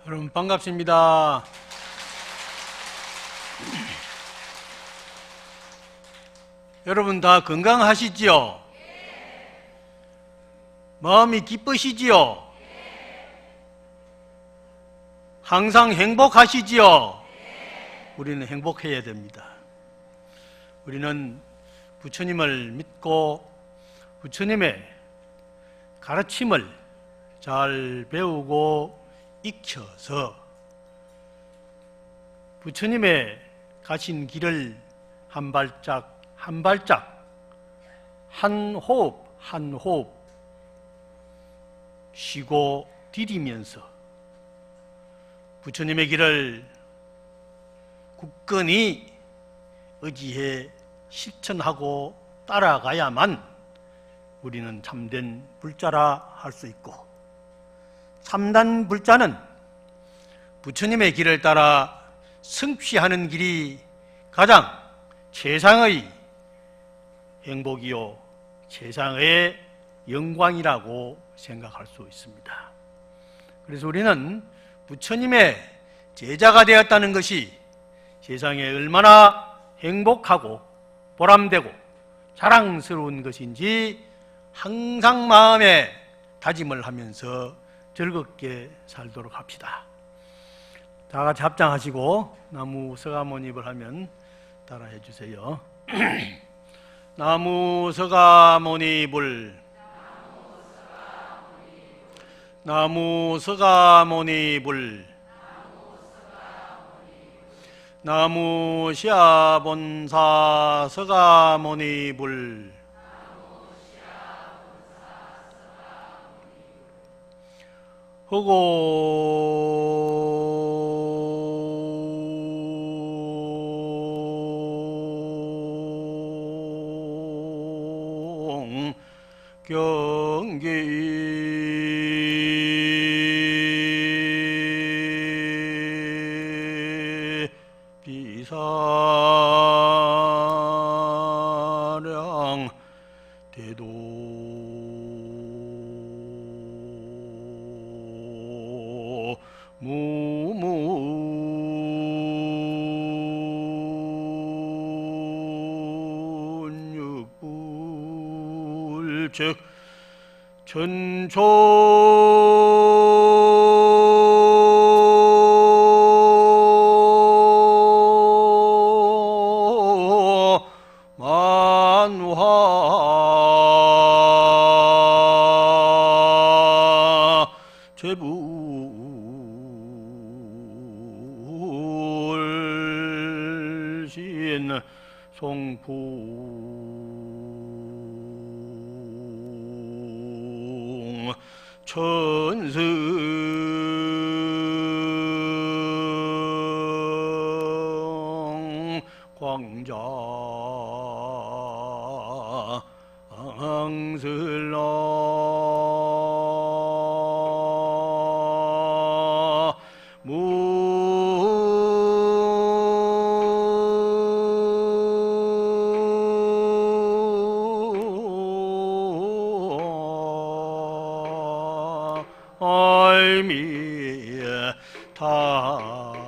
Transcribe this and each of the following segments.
여러분 반갑습니다. 여러분 다 건강하시지요? 마음이 기쁘시지요? 항상 행복하시지요? 우리는 행복해야 됩니다. 우리는 부처님을 믿고 부처님의 가르침을 잘 배우고 익혀서 부처님의 가신 길을 한 발짝 한 발짝, 한 호흡 한 호흡 쉬고 디디면서 부처님의 길을 굳건히 의지해 실천하고 따라가야만 우리는 참된 불자라 할 수 있고, 참된 불자는 부처님의 길을 따라 성취하는 길이 가장 최상의 행복이요 최상의 영광이라고 생각할 수 있습니다. 그래서 우리는 부처님의 제자가 되었다는 것이 세상에 얼마나 행복하고 보람되고 자랑스러운 것인지 항상 마음에 다짐을 하면서 즐겁게 살도록 합시다. 다 같이 합장하시고 나무 서가모니를 하면 따라해 주세요. 나무 서가모니불, 나무 서가모니불, 나무 시아본사 서가모니불, 허공 경기 비사량 대도 무문육불즉 천초 만화 죄불신 송풍 천승 광자 앙슬라 알미 타불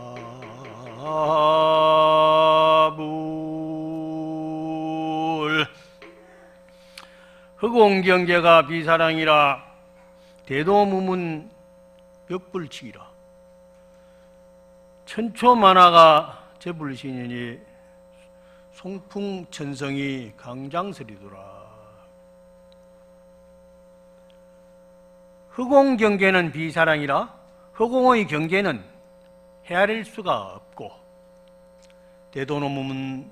흑공경계가 비사랑이라 대도무문 벽불치기라 천초만화가 제불신이니 송풍천성이 강장설이더라. 허공경계는 비사랑이라 허공의 경계는 헤아릴 수가 없고 대도노무문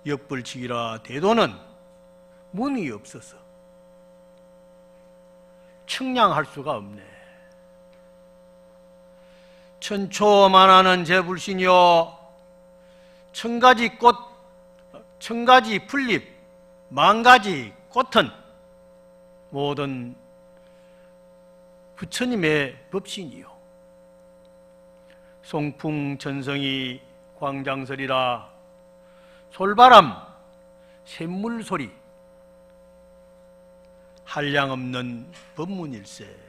역불치기라 대도는 문이 없어서 측량할 수가 없네. 천초만화는 제불신이요 천가지 꽃, 천가지 풀잎, 만가지 꽃은 모든 부처님의 법신이요 송풍천성이 광장설이라 솔바람 샘물소리 한량없는 법문일세.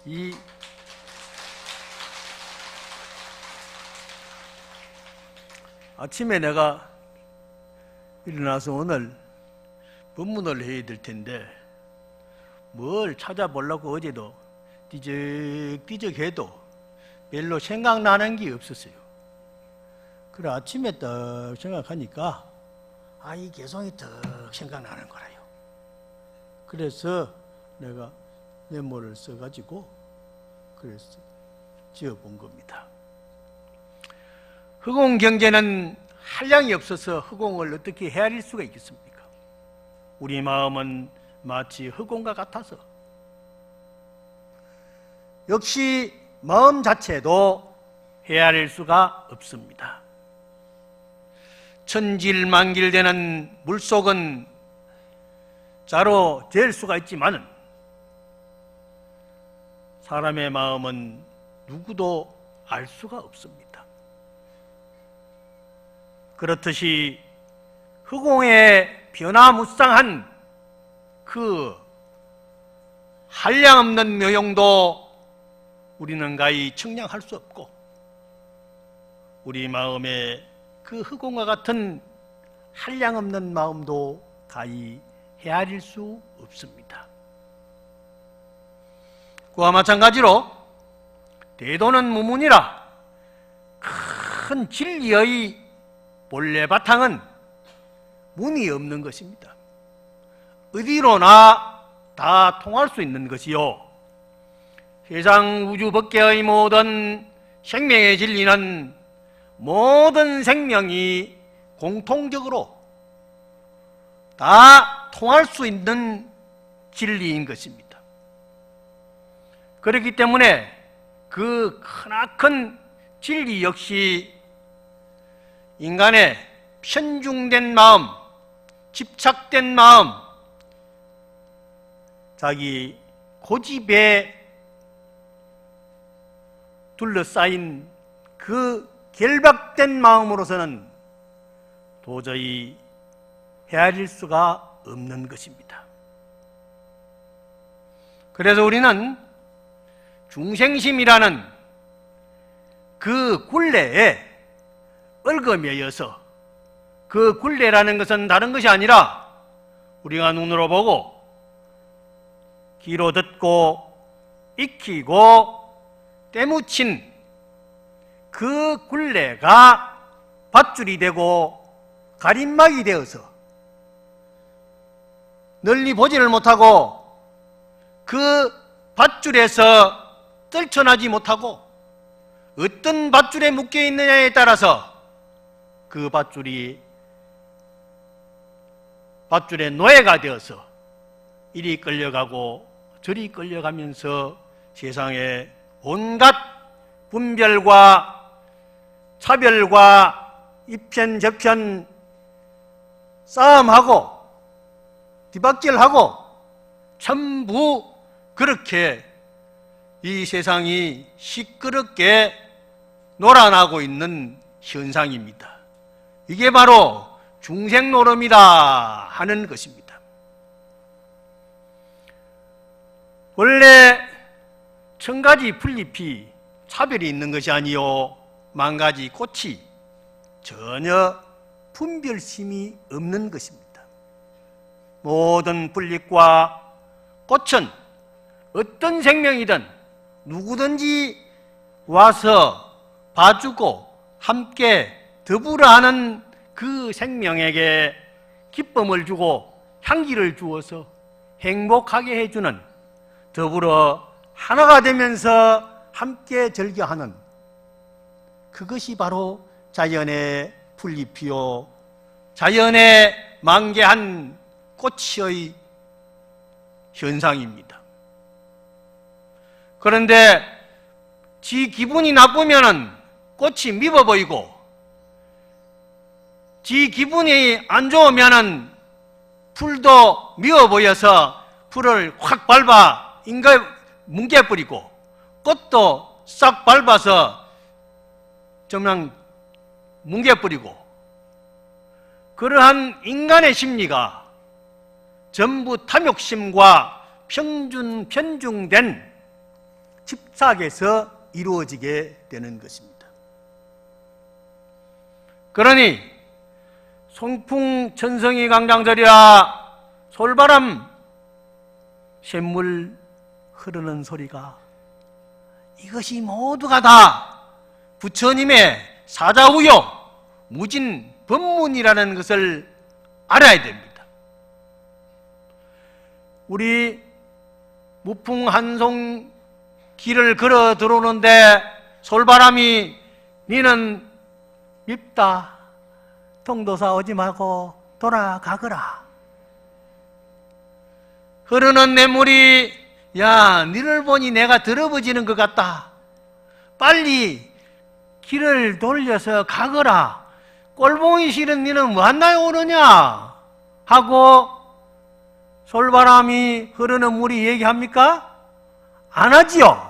이 아침에 내가 일어나서 오늘 법문을 해야 될 텐데 뭘 찾아보려고 어제도 띠적띠적 해도 별로 생각나는 게 없었어요. 그래 아침에 딱 생각하니까 이 개성이 딱 생각나는 거라요. 그래서 내가 메모를 써가지고 그래서 지어본 겁니다. 허공 경제는 한량이 없어서 허공을 어떻게 헤아릴 수가 있겠습니까? 우리 마음은 마치 허공과 같아서 역시 마음 자체도 헤아릴 수가 없습니다. 천질만길되는 물속은 자로 잴 수가 있지만은 사람의 마음은 누구도 알 수가 없습니다. 그렇듯이 허공에 변화무쌍한 그 한량없는 묘용도 우리는 가히 측량할 수 없고 우리 마음에 그 허공과 같은 한량없는 마음도 가히 헤아릴 수 없습니다. 그와 마찬가지로 대도는 무문이라 큰 진리의 본래 바탕은 문이 없는 것입니다. 어디로나 다 통할 수 있는 것이요 세상 우주 밖의 모든 생명의 진리는 모든 생명이 공통적으로 다 통할 수 있는 진리인 것입니다. 그렇기 때문에 그 크나큰 진리 역시 인간의 편중된 마음, 집착된 마음, 자기 고집에 둘러싸인 그 결박된 마음으로서는 도저히 헤아릴 수가 없는 것입니다. 그래서 우리는 중생심이라는 그 굴레에 얽어매여서 그 굴레라는 것은 다른 것이 아니라 우리가 눈으로 보고 귀로 듣고 익히고 때묻힌 그 굴레가 밧줄이 되고 가림막이 되어서 널리 보지를 못하고 그 밧줄에서 떨쳐나지 못하고 어떤 밧줄에 묶여 있느냐에 따라서 그 밧줄의 노예가 되어서 이리 끌려가고 저리 끌려가면서 세상에 온갖 분별과 차별과 이편 저편 싸움하고 뒤박질하고 전부 그렇게 이 세상이 시끄럽게 놀아나고 있는 현상입니다. 이게 바로 중생노름이다 하는 것입니다. 원래 1000가지 풀잎이 차별이 있는 것이 아니요 10,000가지 꽃이 전혀 분별심이 없는 것입니다. 모든 풀잎과 꽃은 어떤 생명이든 누구든지 와서 봐주고 함께 더불어 하는 그 생명에게 기쁨을 주고 향기를 주어서 행복하게 해주는, 더불어 하나가 되면서 함께 즐겨하는, 그것이 바로 자연의 풀잎이요 자연의 만개한 꽃의 현상입니다. 그런데 지 기분이 나쁘면은 꽃이 미워 보이고, 지 기분이 안 좋으면은 풀도 미워 보여서 풀을 확 밟아 뭉개버리고, 꽃도 싹 밟아서 그냥 뭉개버리고, 그러한 인간의 심리가 전부 탐욕심과 편중된 집착에서 이루어지게 되는 것입니다. 그러니 송풍 천성이 강장절이라 솔바람 샘물 흐르는 소리가 이것이 모두가 다 부처님의 사자우요 무진 법문이라는 것을 알아야 됩니다. 우리 무풍한송 길을 걸어 들어오는데 솔바람이 니는 밉다, 통도사 오지 말고 돌아가거라. 흐르는 냇물이 야 니를 보니 내가 더러워지는 것 같다, 빨리 길을 돌려서 가거라, 꼴보기 싫은 니는 뭐한나에 오느냐 하고 솔바람이 흐르는 물이 얘기합니까? 안 하지요.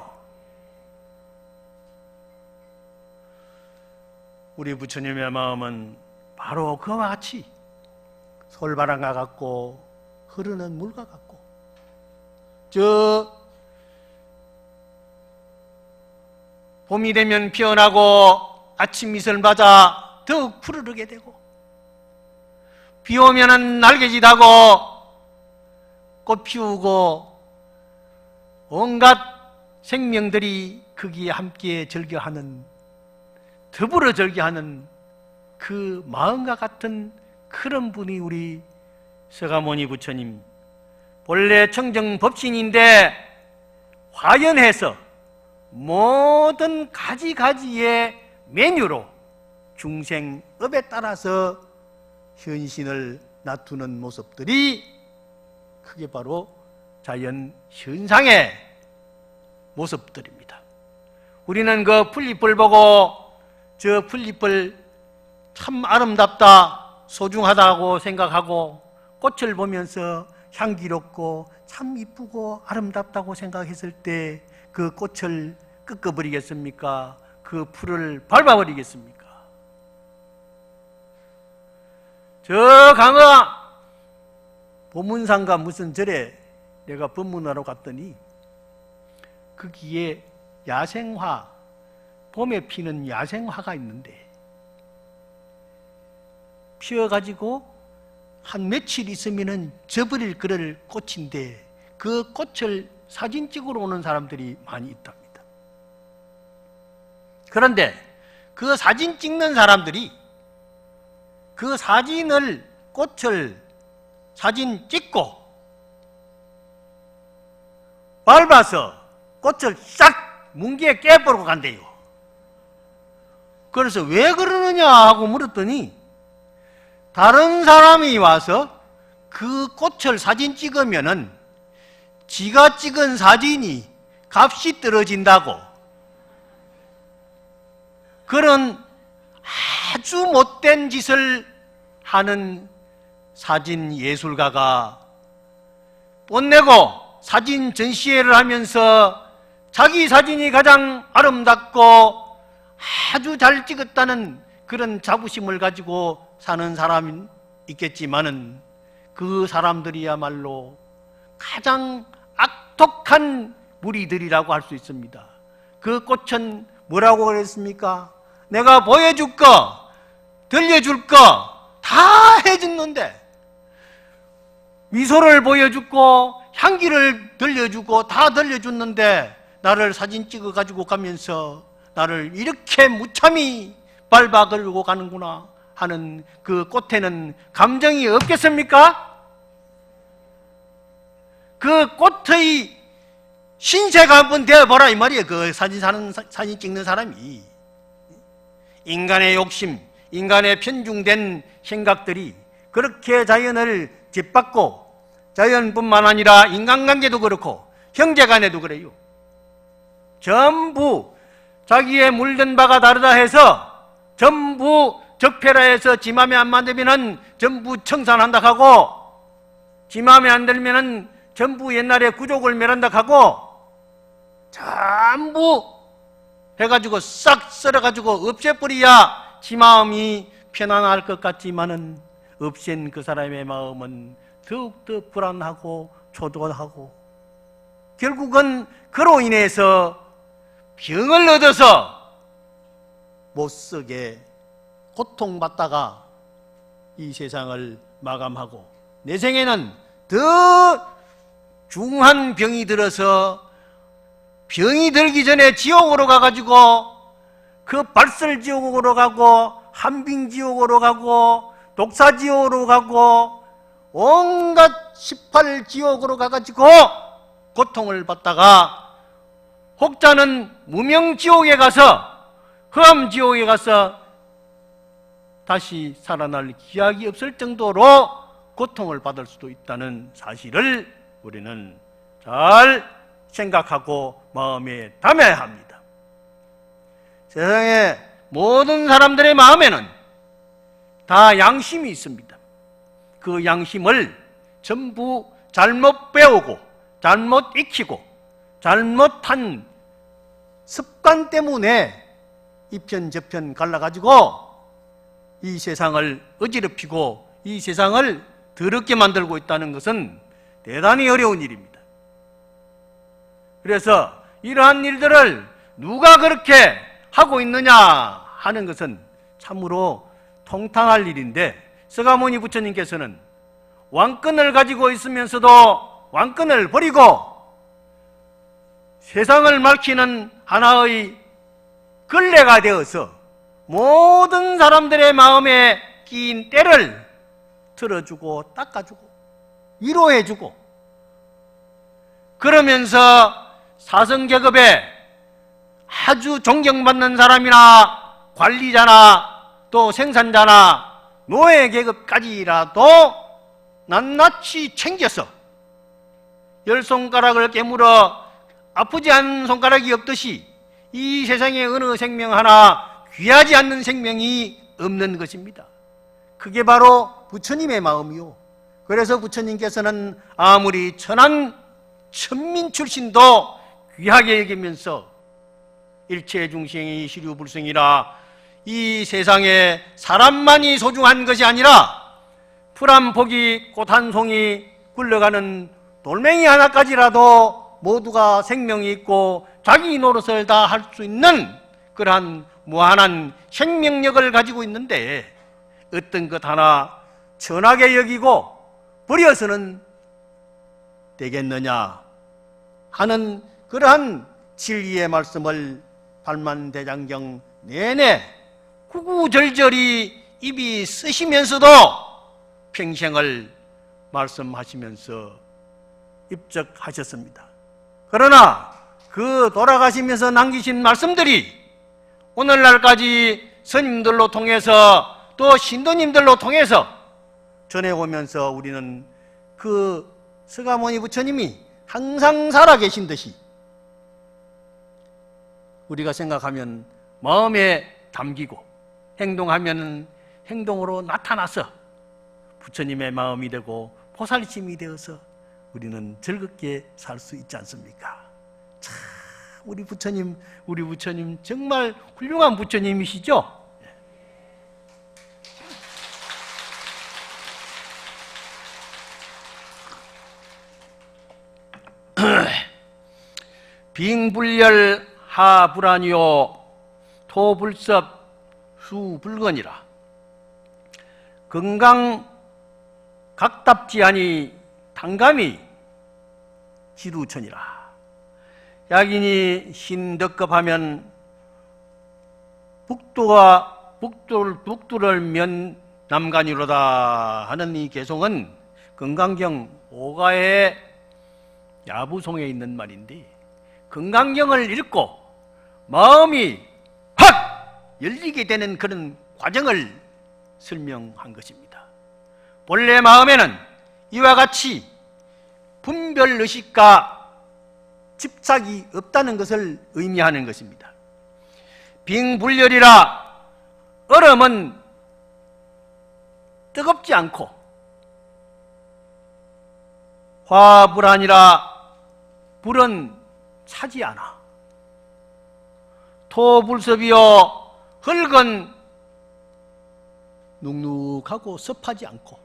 우리 부처님의 마음은 바로 그와 같이 솔바람과 같고 흐르는 물과 같고, 봄이 되면 피어나고 아침 이슬 맞아 더욱 푸르르게 되고, 비 오면은 날개짓하고 꽃 피우고 온갖 생명들이 거기에 함께 절겨하는, 더불어 절겨하는 그 마음과 같은 그런 분이 우리 서가모니 부처님, 본래 청정법신인데 화연해서 모든 가지가지의 메뉴로 중생업에 따라서 현신을 나투는 모습들이 그게 바로 자연 현상의 모습들입니다. 우리는 그 풀잎을 보고 저 풀잎을 참 아름답다, 소중하다고 생각하고, 꽃을 보면서 향기롭고 참 이쁘고 아름답다고 생각했을 때 그 꽃을 꺾어버리겠습니까? 그 풀을 밟아버리겠습니까? 저 강화 보문상가 무슨 절에 내가 법문하러 갔더니 거기에 야생화, 봄에 피는 야생화가 있는데 피어가지고 한 며칠 있으면은 져버릴 그럴 꽃인데 그 꽃을 사진 찍으러 오는 사람들이 많이 있답니다. 그런데 그 사진 찍는 사람들이 그 사진을, 꽃을 사진 찍고 밟아서 꽃을 싹 뭉개에 깨버리고 간대요. 그래서 왜 그러느냐 하고 물었더니 다른 사람이 와서 그 꽃을 사진 찍으면은 지가 찍은 사진이 값이 떨어진다고, 그런 아주 못된 짓을 하는 사진 예술가가 돈 내고 사진 전시회를 하면서 자기 사진이 가장 아름답고 아주 잘 찍었다는 그런 자부심을 가지고 사는 사람이 있겠지만은 그 사람들이야말로 가장 악독한 무리들이라고 할 수 있습니다. 그 꽃은 뭐라고 그랬습니까? 내가 보여줄 거, 들려줄 거 다 해줬는데, 미소를 보여주고 향기를 들려주고 다 들려줬는데 나를 사진 찍어 가지고 가면서 나를 이렇게 무참히 밟아 걸고 가는구나 하는 그 꽃에는 감정이 없겠습니까? 그 꽃의 신세가 한번 되어보라 이 말이에요. 그 사진 찍는 사람이. 인간의 욕심, 인간의 편중된 생각들이 그렇게 자연을 짓밟고, 자연뿐만 아니라 인간관계도 그렇고 형제간에도 그래요. 전부 자기의 물든 바가 다르다 해서 전부 적폐라 해서 지 맘에 안 맞으면은 전부 청산한다 하고, 지 맘에 안 들면은 전부 옛날에 구족을 멸한다 하고, 전부 해가지고 싹 썰어가지고 없애버려야 지 마음이 편안할 것 같지만은 없앤 그 사람의 마음은 더욱더 불안하고 초조하고 결국은 그로 인해서 병을 얻어서 못쓰게 고통받다가 이 세상을 마감하고, 내 생에는 더 중한 병이 들어서 병이 들기 전에 지옥으로 가가지고 그 발설지옥으로 가고 한빙지옥으로 가고 독사지옥으로 가고 온갖 18지옥으로 가가지고 고통을 받다가 혹자는 무명지옥에 가서, 흑암지옥에 가서 다시 살아날 기약이 없을 정도로 고통을 받을 수도 있다는 사실을 우리는 잘 생각하고 마음에 담아야 합니다. 세상의 모든 사람들의 마음에는 다 양심이 있습니다. 그 양심을 전부 잘못 배우고 잘못 익히고 잘못한 습관 때문에 이편저편 갈라가지고 이 세상을 어지럽히고 이 세상을 더럽게 만들고 있다는 것은 대단히 어려운 일입니다. 그래서 이러한 일들을 누가 그렇게 하고 있느냐 하는 것은 참으로 통탄할 일인데, 서가모니 부처님께서는 왕권을 가지고 있으면서도 왕권을 버리고 세상을 밝히는 하나의 걸레가 되어서 모든 사람들의 마음에 끼인 때를 들어주고 닦아주고 위로해주고, 그러면서 사성계급에 아주 존경받는 사람이나 관리자나 또 생산자나 노예계급까지라도 낱낱이 챙겨서 10손가락을 깨물어 아프지 않은 손가락이 없듯이 이 세상에 어느 생명 하나 귀하지 않는 생명이 없는 것입니다. 그게 바로 부처님의 마음이요. 그래서 부처님께서는 아무리 천민 출신도 귀하게 여기면서 일체 중생이 시류불성이라, 이 세상에 사람만이 소중한 것이 아니라 풀 한 포기 꽃 한 송이 굴러가는 돌멩이 하나까지라도 모두가 생명이 있고 자기 노릇을 다 할 수 있는 그러한 무한한 생명력을 가지고 있는데, 어떤 것 하나 천하게 여기고 버려서는 되겠느냐 하는 그러한 진리의 말씀을 발만대장경 내내 구구절절히 입이 쓰시면서도 평생을 말씀하시면서 입적하셨습니다. 그러나 그 돌아가시면서 남기신 말씀들이 오늘날까지 스님들로 통해서 또 신도님들로 통해서 전해오면서 우리는 그 서가모니 부처님이 항상 살아계신 듯이 우리가 생각하면 마음에 담기고 행동하면 행동으로 나타나서 부처님의 마음이 되고 보살심이 되어서 우리는 즐겁게 살 수 있지 않습니까? 참, 우리 부처님 정말 훌륭한 부처님이시죠? 빙불열 하불아니요 토불섭 수불건이라. 건강 각답지 아니 당감이 지루천이라. 약인이 신덕급하면 북두를 면 남간이로다 하는 이 개송은 건강경 5가의 야부송에 있는 말인데, 건강경을 읽고 마음이 확 열리게 되는 그런 과정을 설명한 것입니다. 본래 마음에는 이와 같이 분별의식과 집착이 없다는 것을 의미하는 것입니다. 빙불열이라, 얼음은 뜨겁지 않고, 화불아니라, 불은 차지 않아. 토불섭이요, 흙은 눅눅하고 습하지 않고,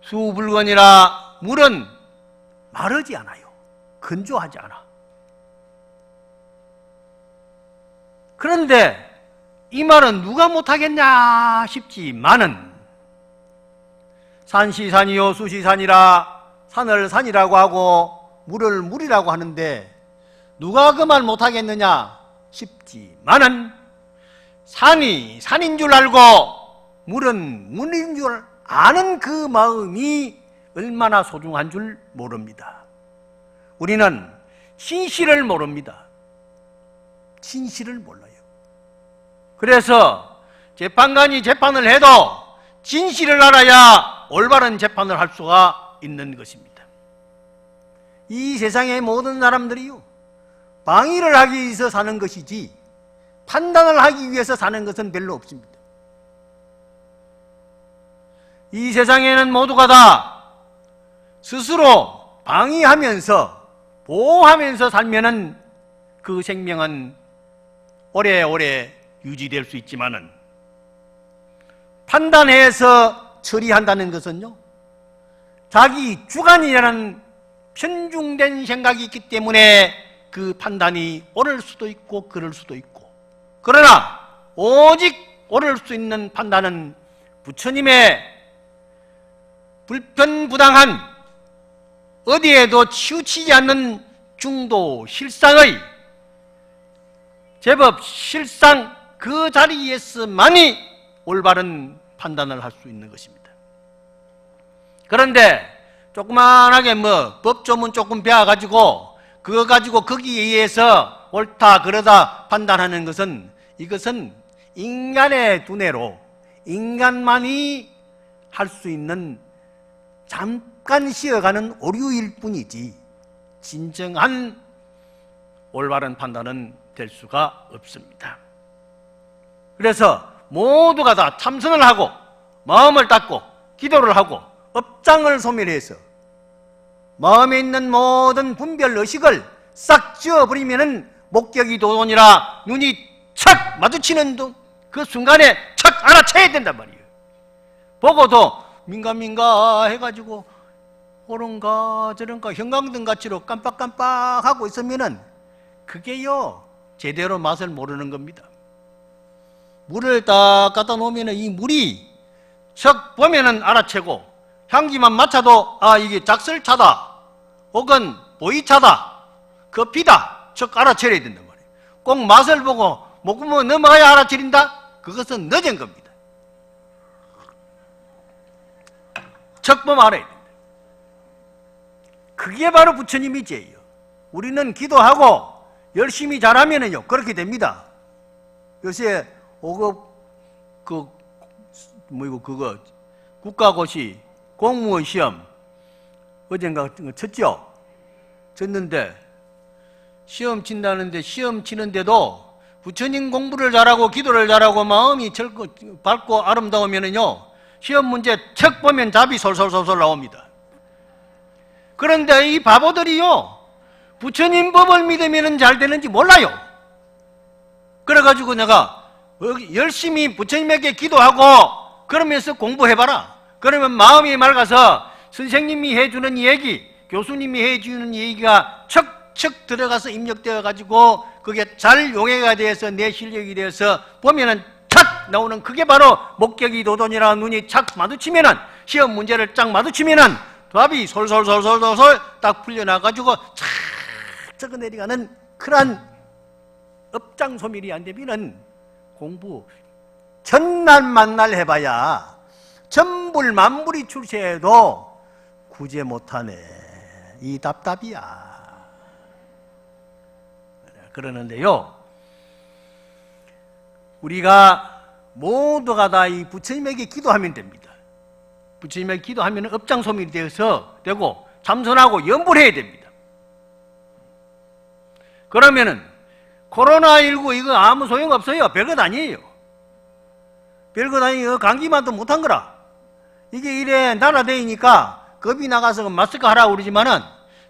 수불건이라, 물은 마르지 않아요. 건조하지 않아. 그런데 이 말은 누가 못하겠냐 싶지만은 산시산이요 수시산이라 산을 산이라고 하고 물을 물이라고 하는데 누가 그 말 못하겠느냐 싶지만은 산이 산인 줄 알고 물은 물인 줄 아는 그 마음이 얼마나 소중한 줄 모릅니다. 우리는 진실을 모릅니다. 진실을 몰라요. 그래서 재판관이 재판을 해도 진실을 알아야 올바른 재판을 할 수가 있는 것입니다. 이 세상의 모든 사람들이요, 방위를 하기 위해서 사는 것이지 판단을 하기 위해서 사는 것은 별로 없습니다. 이 세상에는 모두가 다 스스로 방위하면서 보호하면서 살면은 그 생명은 오래오래 유지될 수 있지만은 판단해서 처리한다는 것은요, 자기 주관이라는 편중된 생각이 있기 때문에 그 판단이 옳을 수도 있고 그럴 수도 있고, 그러나 오직 옳을 수 있는 판단은 부처님의 불편부당한 어디에도 치우치지 않는 중도 실상의 제법 실상 그 자리에서만이 올바른 판단을 할 수 있는 것입니다. 그런데 조그만하게 법조문 조금 배워가지고 그거 가지고 거기에 의해서 옳다 그러다 판단하는 것은, 이것은 인간의 두뇌로 인간만이 할 수 있는 잠깐 쉬어가는 오류일 뿐이지 진정한 올바른 판단은 될 수가 없습니다. 그래서 모두가 다 참선을 하고 마음을 닫고 기도를 하고 업장을 소멸해서 마음에 있는 모든 분별 의식을 싹 지워버리면은 목격이 도돈이라 눈이 착 마주치는 그 순간에 착 알아채야 된단 말이에요. 보고도 민가 해가지고 오른가 저른가 형광등같이로 깜빡깜빡 하고 있으면은 그게요 제대로 맛을 모르는 겁니다. 물을 딱 갖다 놓으면은 이 물이 척 보면은 알아채고 향기만 맡아도 아 이게 작설차다 혹은 보이차다 커피다 척 알아채려야 된단 말이에요. 꼭 맛을 보고 목구멍 넘어가야 알아채린다? 그것은 늦은 겁니다. 척 보면 알아야 된다. 그게 바로 부처님의 죄예요. 우리는 기도하고 열심히 잘하면은요 그렇게 됩니다. 요새 5급 그거 국가고시 공무원 시험 어젠가 쳤죠? 쳤는데 시험 친다는데 시험 치는데도 부처님 공부를 잘하고 기도를 잘하고 마음이 밝고 아름다우면은요 시험 문제 척 보면 답이 솔솔솔솔 나옵니다. 그런데 이 바보들이요 부처님 법을 믿으면 잘 되는지 몰라요. 그래가지고 내가 열심히 부처님에게 기도하고 그러면서 공부해봐라. 그러면 마음이 맑아서 선생님이 해주는 얘기, 교수님이 해주는 얘기가 척척 들어가서 입력되어 가지고 그게 잘 용해가 돼서 내 실력이 되어서 보면은 착 나오는 그게 바로 목격이 도돈이라 눈이 착 마주치면은 시험 문제를 쫙 마주치면은 답이 솔솔솔솔솔 딱 풀려나가지고 착 적어 내려가는 그러한 업장소멸이 안 되면은 공부 천날 만날 해봐야 천불만불이 출세해도 구제 못하네. 이 답답이야. 그러는데요 우리가 모두가 다 이 부처님에게 기도하면 됩니다. 부처님에게 기도하면 업장소멸이 되고 참선하고 염불해야 됩니다. 그러면은 코로나19 이거 아무 소용없어요. 별것 아니에요. 별것 아니에요. 감기만도 못한 거라. 이게 이래 나라대이니까 겁이 나가서 마스크 하라고 그러지만은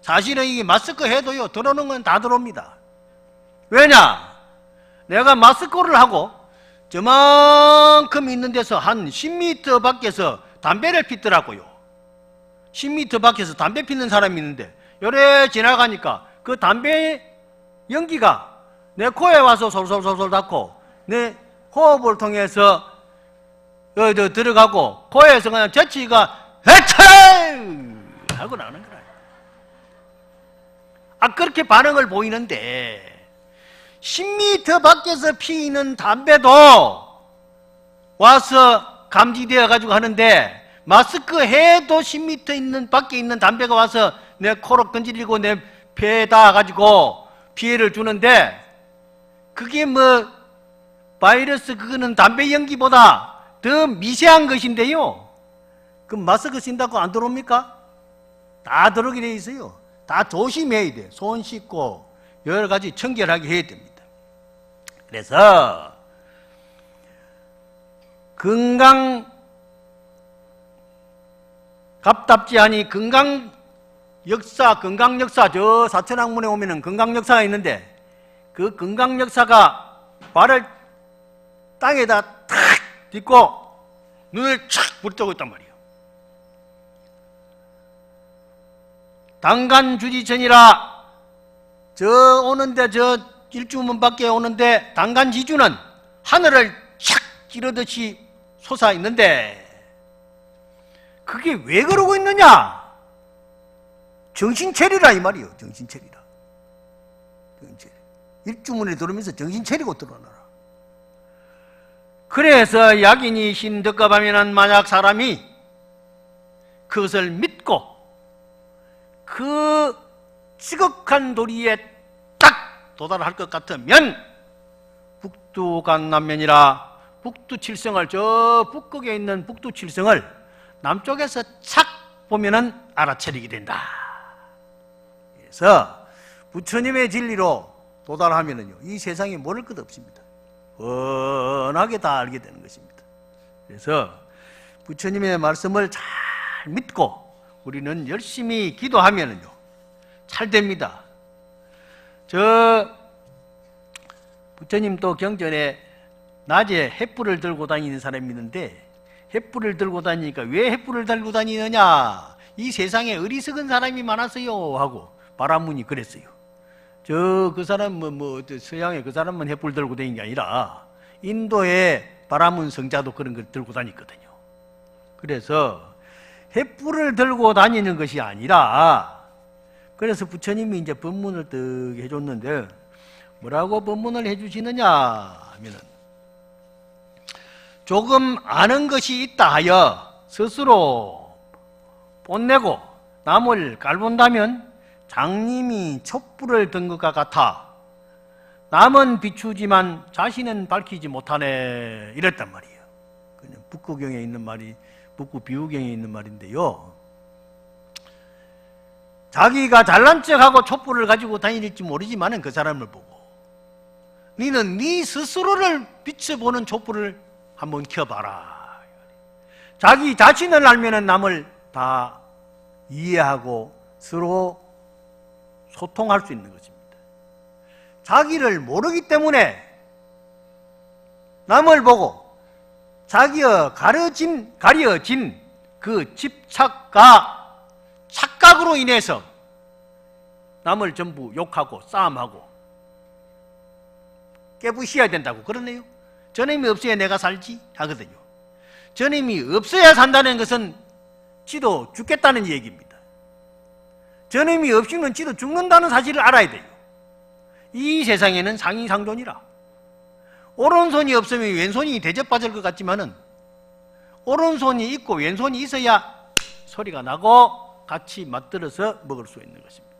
사실은 이게 마스크 해도요 들어오는 건 다 들어옵니다. 왜냐? 내가 마스크를 하고 저만큼 있는 데서 한 10m 밖에서 담배를 피더라고요. 10m 밖에서 담배 피는 사람이 있는데 요래 지나가니까 그 담배 연기가 내 코에 와서 솔솔솔솔 닿고 내 호흡을 통해서 들어가고 코에서 그냥 재치가 해체 하고 나오는 거라. 그렇게 반응을 보이는데 10m 밖에서 피는 담배도 와서 감지되어 가지고 하는데 마스크 해도 10m 있는 밖에 있는 담배가 와서 내 코로 건드리고 내 폐에 닿아가지고 피해를 주는데 그게 뭐 바이러스 그거는 담배 연기보다 더 미세한 것인데요. 그 마스크 쓴다고 안 들어옵니까? 다 들어오게 돼 있어요. 다 조심해야 돼. 손 씻고 여러 가지 청결하게 해야 됩니다. 그래서 건강 갑답지 아니 건강 역사 저 사천왕문에 오면은 건강 역사가 있는데 그 건강 역사가 발을 땅에다 탁 딛고 눈을 착 부르뜨고 있단 말이에요. 당간주지천이라 저 오는데 저 일주문 밖에 오는데 당간지주는 하늘을 착 찌르듯이 솟아 있는데 그게 왜 그러고 있느냐? 정신차리라 이 말이에요. 정신차리라. 정신차리. 일주문에 들어오면서 정신차리고 들어오너라. 그래서 약인이 신덕갑하면은 만약 사람이 그것을 믿고 그 지극한 도리에 딱 도달할 것 같으면 북두강남면이라 북두칠성을 저 북극에 있는 북두칠성을 남쪽에서 착 보면은 알아차리게 된다. 그래서 부처님의 진리로 도달하면은요 이 세상에 모를 것 없습니다. 뻔하게 다 알게 되는 것입니다. 그래서 부처님의 말씀을 잘 믿고 우리는 열심히 기도하면은요 잘 됩니다. 저 부처님 또 경전에 낮에 횃불을 들고 다니는 사람이 있는데 횃불을 들고 다니니까 왜 횃불을 들고 다니느냐? 이 세상에 어리석은 사람이 많았어요 하고 바라문이 그랬어요. 그 사람 서양의 그 사람만 횃불 들고 다니는 게 아니라 인도의 바라문 성자도 그런 걸 들고 다녔거든요. 그래서 횃불을 들고 다니는 것이 아니라 그래서 부처님이 이제 법문을 뜩 해줬는데 뭐라고 법문을 해주시느냐 하면은 조금 아는 것이 있다 하여 스스로 뽐내고 남을 깔본다면 장님이 촛불을 든 것과 같아 남은 비추지만 자신은 밝히지 못하네 이랬단 말이에요. 그냥 북구경에 있는 말이 북구 비후경에 있는 말인데요. 자기가 잘난 척하고 촛불을 가지고 다닐지 모르지만은 그 사람을 보고 너는 네 스스로를 비춰보는 촛불을 한번 켜봐라. 자기 자신을 알면은 남을 다 이해하고 서로 소통할 수 있는 것입니다. 자기를 모르기 때문에 남을 보고 자기의 가려진 그 집착과 착각으로 인해서 남을 전부 욕하고 싸움하고 깨부셔야 된다고 그러네요. 저놈이 없어야 내가 살지 하거든요. 저놈이 없어야 산다는 것은 지도 죽겠다는 얘기입니다. 저놈이 없이는 지도 죽는다는 사실을 알아야 돼요. 이 세상에는 상이상존이라 오른손이 없으면 왼손이 대접받을 것 같지만은 오른손이 있고 왼손이 있어야 소리가 나고 같이 맞들어서 먹을 수 있는 것입니다.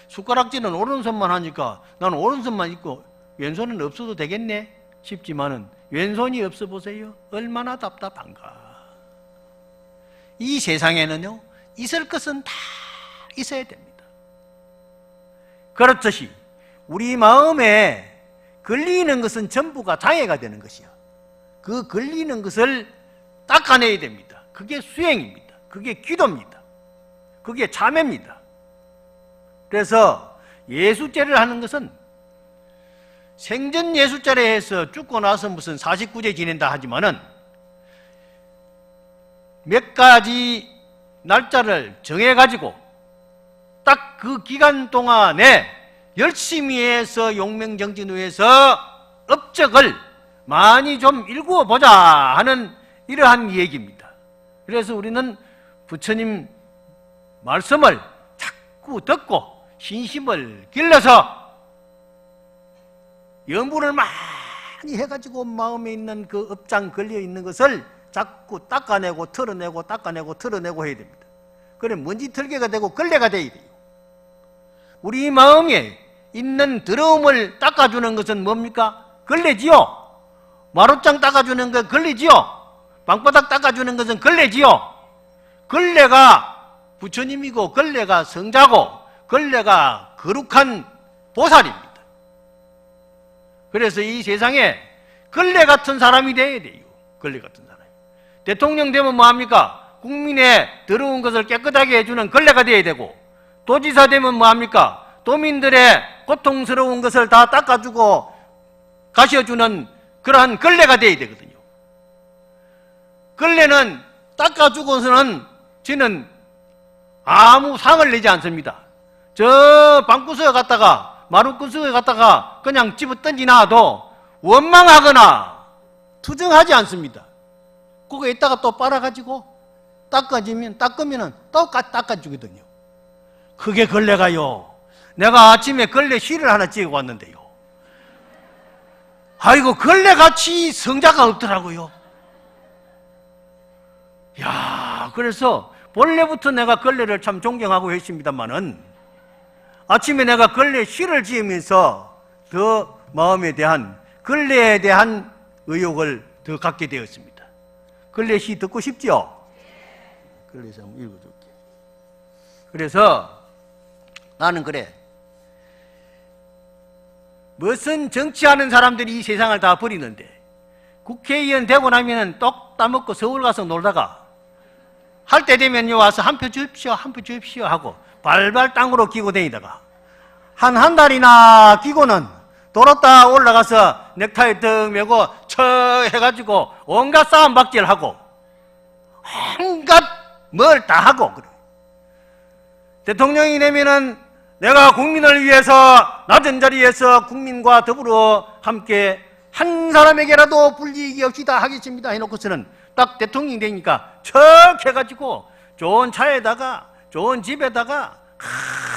숟가락질은 오른손만 하니까 나는 오른손만 있고 왼손은 없어도 되겠네 싶지만은 왼손이 없어 보세요. 얼마나 답답한가. 이 세상에는요 있을 것은 다 있어야 됩니다. 그렇듯이 우리 마음에 걸리는 것은 전부가 장애가 되는 것이야. 그 걸리는 것을 닦아내야 됩니다. 그게 수행입니다. 그게 기도입니다. 그게 참회입니다. 그래서 예수죄를 하는 것은 생전 예수죄를 해서 죽고 나서 무슨 49제 지낸다 하지만은 몇 가지 날짜를 정해가지고 딱 그 기간 동안에 열심히 해서 용맹정진후에서 업적을 많이 좀 일구어 보자 하는 이러한 얘기입니다. 그래서 우리는 부처님 말씀을 자꾸 듣고 신심을 길러서 염불을 많이 해가지고 마음에 있는 그 업장 걸려 있는 것을 자꾸 닦아내고 털어내고 닦아내고 털어내고 해야 됩니다. 그래 먼지 털개가 되고 걸레가 돼야 돼요. 우리 마음에 있는 더러움을 닦아주는 것은 뭡니까? 걸레지요. 마룻장 닦아주는 건 걸레지요. 방바닥 닦아주는 것은 걸레지요. 걸레가 부처님이고 걸레가 성자고 걸레가 거룩한 보살입니다. 그래서 이 세상에 걸레 같은 사람이 돼야 돼요. 걸레 같은 사람이. 대통령 되면 뭐합니까? 국민의 더러운 것을 깨끗하게 해주는 걸레가 돼야 되고, 도지사 되면 뭐합니까? 도민들의 고통스러운 것을 다 닦아주고 가셔주는 그러한 걸레가 돼야 되거든요. 걸레는 닦아주고서는 저는 아무 상을 내지 않습니다. 저 방구석에 갔다가 마룻구석에 갔다가 그냥 집어 던지놔도 원망하거나 투정하지 않습니다. 그거 이따가 또 빨아가지고 닦으면은 또 닦아주거든요. 그게 걸레가요. 내가 아침에 걸레 실을 하나 찍어 왔는데요. 아이고, 걸레같이 성자가 없더라고요. 야, 그래서 본래부터 내가 걸레를 참 존경하고 했습니다만은 아침에 내가 걸레 실을 지으면서 더 마음에 대한 걸레에 대한 의욕을 더 갖게 되었습니다. 걸레 시 듣고 싶죠? 걸레시 한번 읽어줄게. 그래서 나는 그래. 무슨 정치하는 사람들이 이 세상을 다 버리는데 국회의원 되고 나면은 똑 따먹고 서울 가서 놀다가 할 때 되면요 와서 한 표 주십시오, 한 표 주십시오 하고 발발 땅으로 끼고 다니다가 한 달이나 끼고는 돌았다 올라가서 넥타이 등 메고 처 해가지고 온갖 싸움박질하고 온갖 뭘 다 하고 그래. 대통령이 되면은 내가 국민을 위해서 낮은 자리에서 국민과 더불어 함께 한 사람에게라도 불이익이 없이 다 하겠습니다 해놓고서는 딱 대통령이 되니까 척 해가지고 좋은 차에다가 좋은 집에다가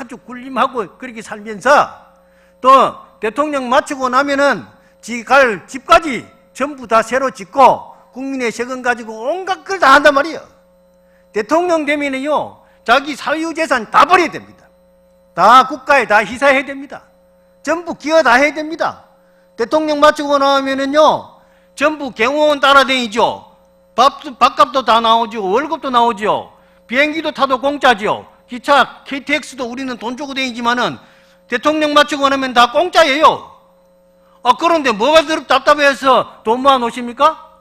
아주 굴림하고 그렇게 살면서 또 대통령 마치고 나면은 지 갈 집까지 전부 다 새로 짓고 국민의 세금 가지고 온갖 걸 다 한단 말이에요. 대통령 되면은요 자기 사유재산 다 버려야 됩니다. 다 국가에 다 희사해야 됩니다. 전부 기여 다 해야 됩니다. 대통령 마치고 나오면은요 전부 경호원 따라다니죠. 밥값도 다 나오죠. 월급도 나오죠. 비행기도 타도 공짜죠. 기차 KTX도 우리는 돈 주고 다니지만은 대통령 마치고 나면 다 공짜예요. 그런데 뭐가 답답해서 돈 모아 놓으십니까?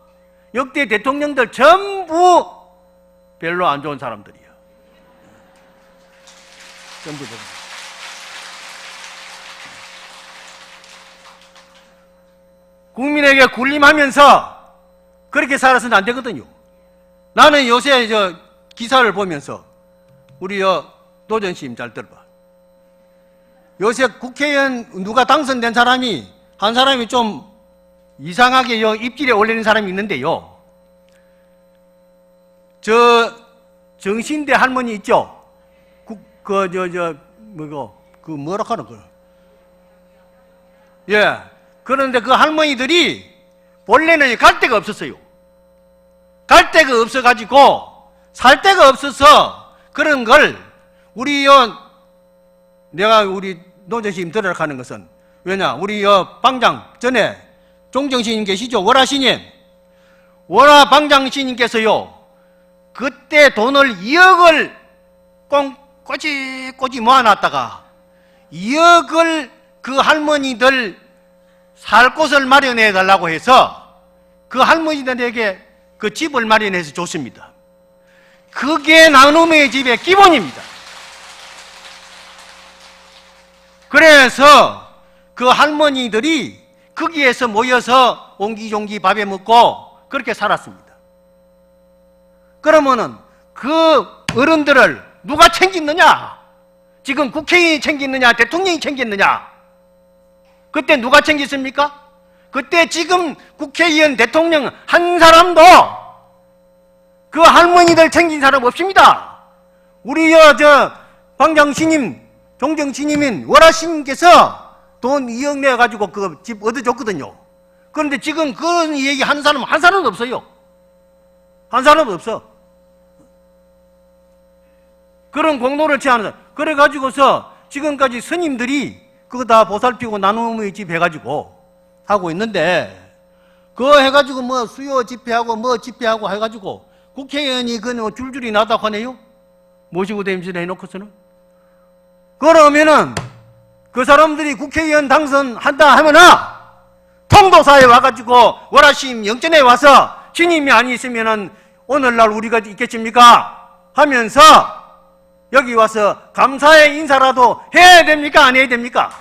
역대 대통령들 전부 별로 안 좋은 사람들이에요. 전부 다. 국민에게 군림하면서 그렇게 살아서는 안 되거든요. 나는 요새 기사를 보면서 우리 노전심 잘 들어봐. 요새 국회의원 누가 당선된 사람이 한 사람이 좀 이상하게 입질에 올리는 사람이 있는데요. 정신대 할머니 있죠? 뭐라 하는 거? 예. 그런데 그 할머니들이 본래는 갈 데가 없었어요. 갈 데가 없어가지고 살 데가 없어서 그런 걸 내가 우리 노전심 들으러 가는 것은 왜냐? 우리 방장 전에 종정스님 계시죠? 월화스님. 월화방장스님께서요 그때 돈을 2억을 꼬지 모아놨다가 2억을 그 할머니들 살 곳을 마련해 달라고 해서 그 할머니들에게 그 집을 마련해서 줬습니다. 그게 나눔의 집의 기본입니다. 그래서 그 할머니들이 거기에서 모여서 옹기종기 밥에 먹고 그렇게 살았습니다. 그러면은 그 어른들을 누가 챙겼느냐? 지금 국회의원이 챙겼느냐? 대통령이 챙겼느냐? 그때 누가 챙겼습니까? 그때 지금 국회의원, 대통령 한 사람도 그 할머니들 챙긴 사람 없습니다. 우리 방장 신임, 종정 신임인 월하 신임께서 돈 2억 내가지고 그 집 얻어줬거든요. 그런데 지금 그런 얘기 하는 사람 한 사람도 없어요. 한 사람도 없어. 그런 공로를 취하는 사람. 그래가지고서 지금까지 스님들이 그거 다 보살피고 나눔의 집 해가지고 하고 있는데, 그거 해가지고 뭐 수요 집회하고 뭐 집회하고 해가지고 국회의원이 그 줄줄이 나다고 하네요. 모시고 대임질 해놓고서는. 그러면은 그 사람들이 국회의원 당선한다 하면은 통도사에 와가지고 월화심 영전에 와서 신임이 아니 있으면은 오늘날 우리가 있겠습니까? 하면서 여기 와서 감사의 인사라도 해야 됩니까? 안 해야 됩니까?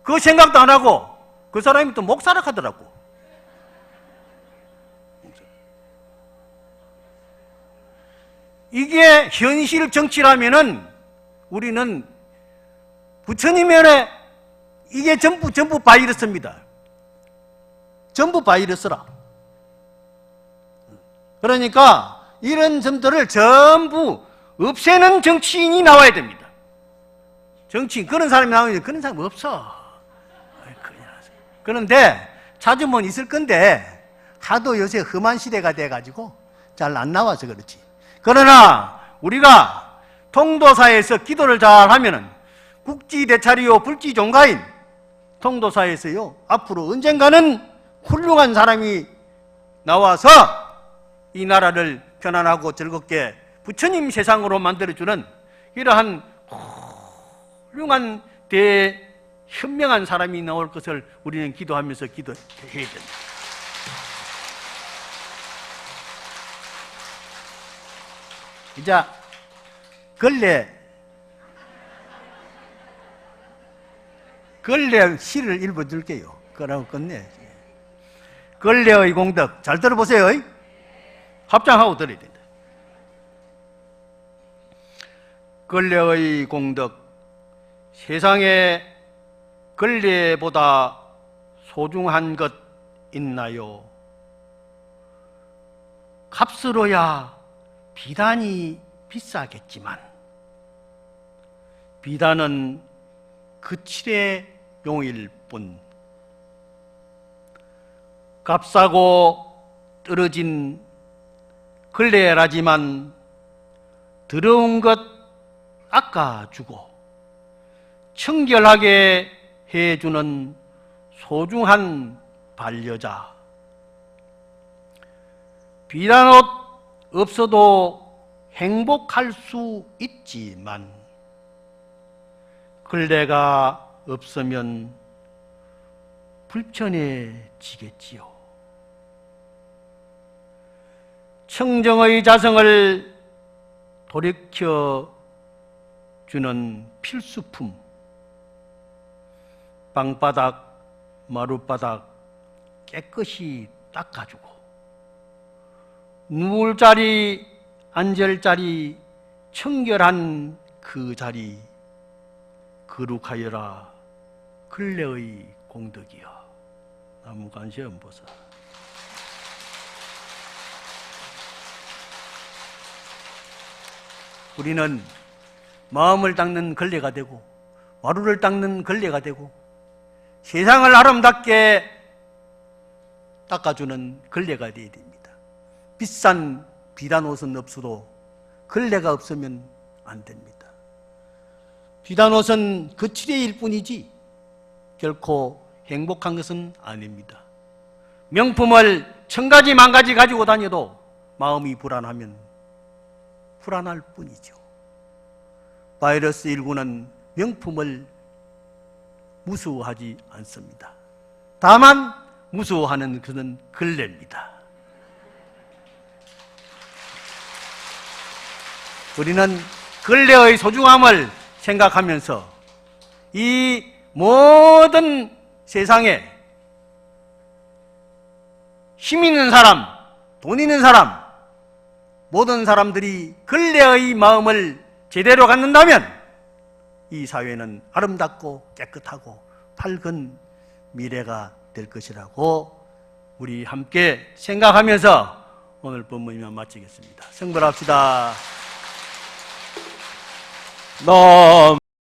그 생각도 안 하고 그 사람이 또 목사라 하더라고. 이게 현실 정치라면은 우리는 부처님의 이게 전부 바이러스입니다. 전부 바이러스라. 그러니까 이런 점들을 전부 없애는 정치인이 나와야 됩니다. 정치인, 그런 사람이 나오는데 그런 사람 없어. 그런데 찾으면 있을 건데 하도 요새 험한 시대가 돼가지고 잘 안 나와서 그렇지. 그러나 우리가 통도사에서 기도를 잘 하면은 국지대찰이요 불지종가인 통도사에서요 앞으로 언젠가는 훌륭한 사람이 나와서 이 나라를 편안하고 즐겁게 부처님 세상으로 만들어주는 이러한 훌륭한 현명한 사람이 나올 것을 우리는 기도하면서 기도해야 된다. 이제 근래 시를 읽어줄게요. 그러고 끝내. 근래의 공덕 잘 들어보세요. 합장하고 들어야 된다. 근래의 공덕, 세상에 근래보다 소중한 것 있나요? 값으로야 비단이 비싸겠지만 비단은 그칠의 용일 뿐. 값싸고 떨어진 근래라지만 더러운 것 닦아주고 청결하게 해주는 소중한 반려자. 비단옷 없어도 행복할 수 있지만 근래가 없으면 불편해지겠지요. 청정의 자성을 돌이켜 주는 필수품. 방바닥, 마룻바닥 깨끗이 닦아주고 누울 자리, 앉을 자리 청결한 그 자리 거룩하여라. 근래의 공덕이여. 나무관시음보살. 우리는 마음을 닦는 걸레가 되고 마루를 닦는 걸레가 되고 세상을 아름답게 닦아주는 걸레가 되어야 됩니다. 비싼 비단옷은 없어도 걸레가 없으면 안 됩니다. 비단옷은 거칠의일 뿐이지 결코 행복한 것은 아닙니다. 명품을 1000가지 만가지 가지고 다녀도 마음이 불안하면 불안할 뿐이죠. 바이러스 19는 명품을 무서워하지 않습니다. 다만 무서워하는 그는 걸레입니다. 우리는 걸레의 소중함을 생각하면서 이 모든 세상에 힘 있는 사람, 돈 있는 사람, 모든 사람들이 근래의 마음을 제대로 갖는다면 이 사회는 아름답고 깨끗하고 밝은 미래가 될 것이라고 우리 함께 생각하면서 오늘 본문이만 마치겠습니다. 성불합시다.